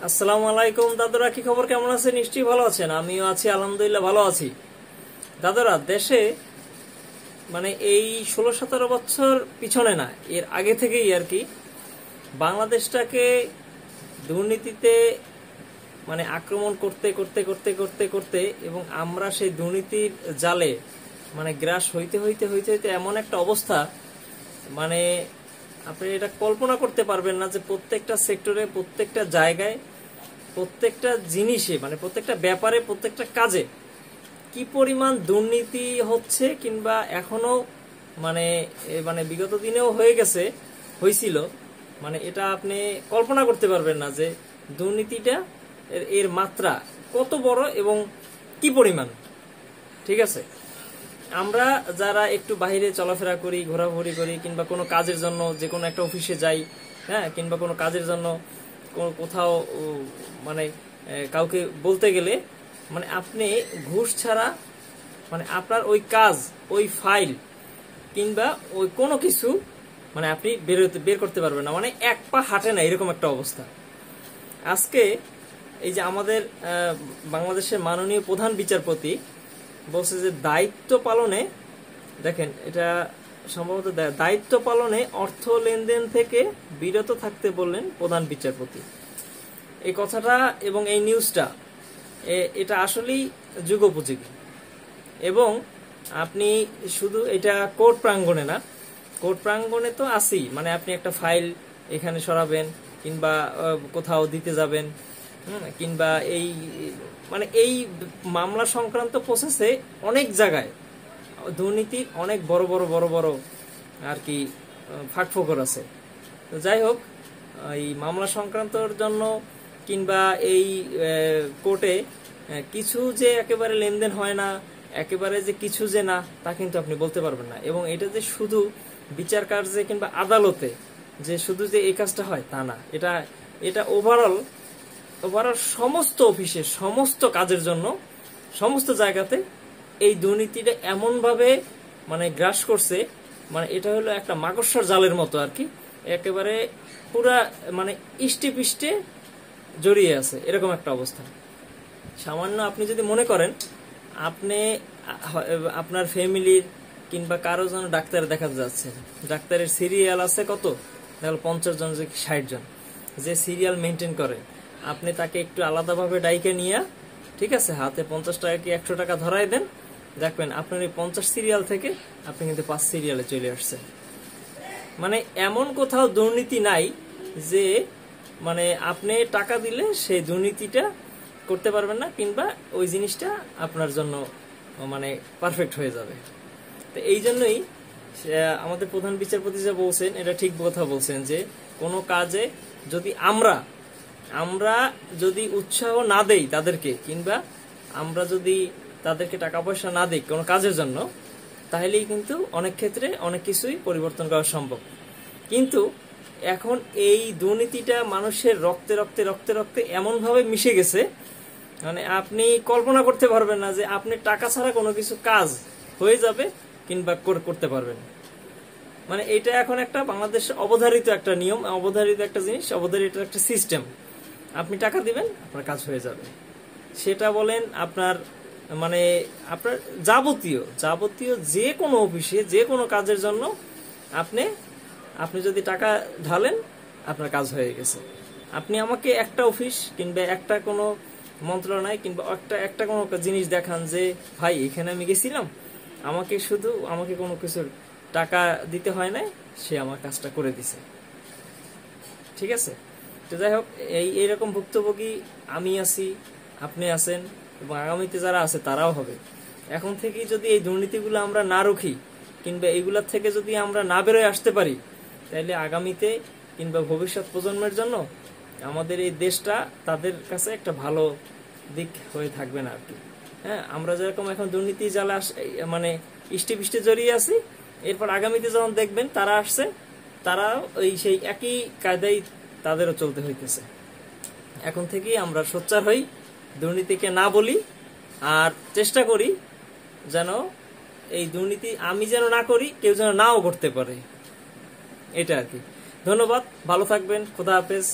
আসসালামু আলাইকুম দাদুরা, কি খবর? কেমন আছেন? নিশ্চয়ই ভালো আছেন। আমিও আছি, আলহামদুলিল্লাহ ভালো আছি। দাদুরা, দেশে এই 16-17 বছর পিছনে না, এর আগে থেকেই আর কি বাংলাদেশটাকে দুর্নীতিতে আক্রমণ করতে করতে করতে করতে করতে এবং আমরা সেই দুর্নীতির জালে গ্রাস হইতে হইতে হইতে হইতে এমন একটা অবস্থা, মানে আপনি এটা কল্পনা করতে পারবেন না যে প্রত্যেকটা সেক্টরে, প্রত্যেকটা জায়গায়, প্রত্যেকটা জিনিসে, প্রত্যেকটা ব্যাপারে, প্রত্যেকটা কাজে কি পরিমাণ দুর্নীতি হচ্ছে, কিংবা এখনো বিগত দিনেও হয়ে গেছে, হয়েছিল। এটা আপনি কল্পনা করতে পারবেন না যে দুর্নীতিটা এর মাত্রা কত বড় এবং কি পরিমাণ। ঠিক আছে, আমরা যারা একটু বাইরে চলাফেরা করি, ঘোরাঘুরি করি, কিংবা কোনো কাজের জন্য যে কোনো একটা অফিসে যাই, হ্যাঁ, কিংবা কোনো কাজের জন্য কোথাও কাউকে বলতে গেলে আপনি ঘুষ ছাড়া আপনার ওই কাজ, ওই ফাইল কিংবা ওই কোনো কিছু আপনি বের করতে পারবেন না, এক পা হাঁটে না, এরকম একটা অবস্থা। আজকে এই যে আমাদের বাংলাদেশের মাননীয় প্রধান বিচারপতি বলছে যে দায়িত্ব পালনে, দেখেন এটা সম্ভবত দায়িত্ব পালনে অর্থ লেনদেন থেকে বিরত থাকতে বললেন প্রধান বিচারপতি। এই কথাটা এবং এই নিউজটা এটা আসলেই যুগোপযোগী। এবং আপনি শুধু এটা কোর্ট প্রাঙ্গণে না, কোর্ট প্রাঙ্গণে তো আছেই, আপনি একটা ফাইল এখানে সরাবেন কিংবা কোথাও দিতে যাবেন, কিংবা এই মামলা সংক্রান্ত প্রসেসে অনেক জায়গায় দুর্নীতির অনেক বড় বড় বড় বড় আর কি ফাঁকফোকর আছে। তো যাই হোক, এই মামলা সংক্রান্তর জন্য কিংবা এই কোর্টে কিছু যে একেবারে লেনদেন হয় না, একেবারে যে কিছু যে না, তা কিন্তু আপনি বলতে পারবেন না। এবং এটা যে শুধু বিচার কার্যে কিংবা আদালতে যে শুধু যে এই কাজটা হয় তা না, এটা ওভারঅল সমস্ত অফিসে, সমস্ত কাজের জন্য, সমস্ত জায়গাতে এই দুর্নীতিটা এমন ভাবে গ্রাস করছে, এটা হলো একটা মাকড়সার জালের মতো আর কি, একেবারে পুরা ইষ্টে পিষ্টে জড়িয়ে আছে, এরকম একটা অবস্থা। সামান্য আপনি যদি মনে করেন আপনি আপনার ফ্যামিলির কিংবা কারো জন্য ডাক্তার দেখাতে যাচ্ছেন, ডাক্তারের সিরিয়াল আছে কত, দেখো 50 জন যে 60 জন যে সিরিয়াল মেনটেন করে, আপনি তাকে একটু আলাদাভাবে ডাইকে নিয়ে, ঠিক আছে, হাতে 50 টাকা কি 100 টাকা ধরাই দেন, দেখবেন আপনার এই 50 সিরিয়াল থেকে আপনি কিন্তু 5 সিরিয়ালে চলে আসছেন। এমন কোথাও দুর্নীতি নাই যে আপনি টাকা দিলে সেই দুর্নীতিটা করতে পারবেন না, কিংবা ওই জিনিসটা আপনার জন্য পারফেক্ট হয়ে যাবে। তো এই জন্যই আমাদের প্রধান বিচারপতি যা বলছেন, এটা ঠিক কথা বলছেন যে কোনো কাজে যদি আমরা যদি উৎসাহ না দেই তাদেরকে, কিংবা আমরা যদি তাদেরকে টাকা পয়সা না দিই কোনো কাজের জন্য, তাহলেই কিন্তু অনেক ক্ষেত্রে অনেক কিছুই পরিবর্তন করা সম্ভব। কিন্তু এখন এই দুর্নীতিটা মানুষের রক্তে রক্তে রক্তে রক্তে এমন ভাবে মিশে গেছে, আপনি কল্পনা করতে পারবেন না যে আপনি টাকা ছাড়া কোনো কিছু কাজ হয়ে যাবে কিংবা করতে পারবেন। এটা এখন একটা বাংলাদেশ অবধারিত একটা নিয়ম, অবধারিত একটা জিনিস, অবধারিত একটা সিস্টেম। আপনি টাকা দিবেন, আপনার কাজ হয়ে যাবে। সেটা বলেন আপনার আপনার যাবতীয় যে কোনো অফিসে, যে কোনো কাজের জন্য আপনি যদি টাকা ঢালেন, আপনার কাজ হয়ে গেছে। আপনি আমাকে একটা অফিস কিংবা একটা কোনো মন্ত্রণালয় কিংবা একটা কোনো জিনিস দেখান যে ভাই এখানে আমি গেছিলাম, আমাকে কোনো কিছুর টাকা দিতে হয় না, সে আমার কাজটা করে দিছে। ঠিক আছে, তো যাই হোক, এইরকম ভুক্তভোগী আমি আছি, আপনি আছেন, এবং আগামীতে যারা আছে তারাও হবে। এখন থেকেই যদি এই দুর্নীতিগুলো আমরা না রুখি, কিংবা এইগুলোর থেকে যদি আমরা না বেরোয় আসতে পারি, তাহলে আগামীতে কিংবা ভবিষ্যৎ প্রজন্মের জন্য আমাদের এই দেশটা তাদের কাছে একটা ভালো দিক হয়ে থাকবে না আর কি। হ্যাঁ, আমরা যেরকম এখন দুর্নীতি জ্বালা ইষ্টে পিষ্টে জড়িয়ে আছি, এরপর আগামীতে যখন দেখবেন তারা আসছে, তারা সেই একই কায়দায় তাদেরও চলতে হইতেছে। এখন থেকেই আমরা সোচ্চার হই, দুর্নীতিকে না বলি, আর চেষ্টা করি যেন এই দুর্নীতি আমি যেন না করি, কেউ যেন নাও করতে পারে, এটা আর কি। ধন্যবাদ, ভালো থাকবেন, খোদা হাফেজ।